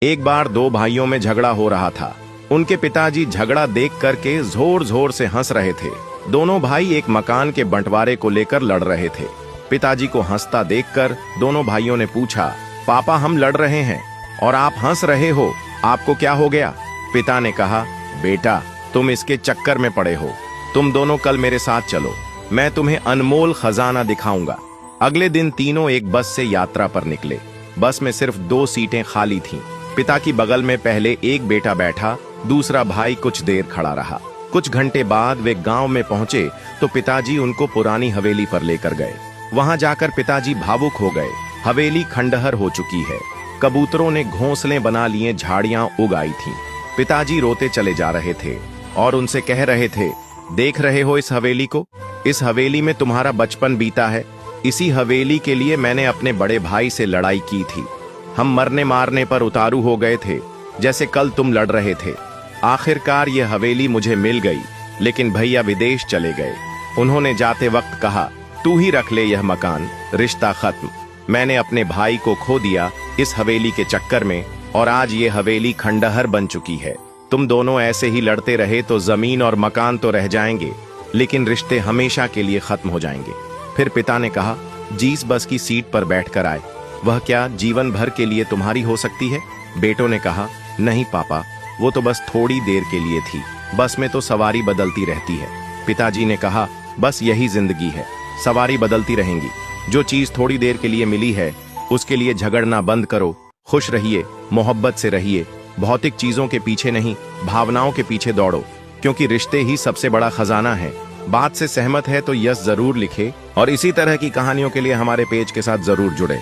एक बार दो भाइयों में झगड़ा हो रहा था। उनके पिताजी झगड़ा देख करके जोर जोर से हंस रहे थे। दोनों भाई एक मकान के बंटवारे को लेकर लड़ रहे थे। पिताजी को हंसता देखकर दोनों भाइयों ने पूछा, पापा हम लड़ रहे हैं और आप हंस रहे हो, आपको क्या हो गया? पिता ने कहा, बेटा तुम इसके चक्कर में पड़े हो, तुम दोनों कल मेरे साथ चलो, मैं तुम्हें अनमोल खजाना दिखाऊंगा। अगले दिन तीनों एक बस से यात्रा पर निकले। बस में सिर्फ 2 सीटें खाली थीं। पिता की बगल में पहले एक बेटा बैठा, दूसरा भाई कुछ देर खड़ा रहा। कुछ घंटे बाद वे गांव में पहुंचे तो पिताजी उनको पुरानी हवेली पर लेकर गए। वहां जाकर पिताजी भावुक हो गए। हवेली खंडहर हो चुकी है। कबूतरों ने घोंसले बना लिए, झाड़ियां उग आई थीं। पिताजी रोते चले जा रहे थे और उनसे कह रहे थे, देख रहे हो इस हवेली को? इस हवेली में तुम्हारा बचपन बीता है। इसी हवेली के लिए मैंने अपने बड़े भाई से लड़ाई की थी। हम मरने मारने पर उतारू हो गए थे, जैसे कल तुम लड़ रहे थे। आखिरकार ये हवेली मुझे मिल गई, लेकिन भैया विदेश चले गए। उन्होंने जाते वक्त कहा, तू ही रख ले यह मकान, रिश्ता खत्म। मैंने अपने भाई को खो दिया इस हवेली के चक्कर में और आज ये हवेली खंडहर बन चुकी है। तुम दोनों ऐसे ही लड़ते रहे तो जमीन और मकान तो रह जाएंगे, लेकिन रिश्ते हमेशा के लिए खत्म हो जाएंगे। फिर पिता ने कहा, जिस बस की सीट पर बैठकर आए, वह क्या जीवन भर के लिए तुम्हारी हो सकती है? बेटों ने कहा, नहीं पापा, वो तो बस थोड़ी देर के लिए थी। बस में तो सवारी बदलती रहती है। पिताजी ने कहा, बस यही जिंदगी है, सवारी बदलती रहेंगी। जो चीज थोड़ी देर के लिए मिली है उसके लिए झगड़ना बंद करो। खुश रहिए, मोहब्बत से रहिए। भौतिक चीजों के पीछे नहीं, भावनाओं के पीछे दौड़ो, क्योंकि रिश्ते ही सबसे बड़ा खजाना है। बात से सहमत है तो यस जरूर लिखे और इसी तरह की कहानियों के लिए हमारे पेज के साथ जरूर जुड़े।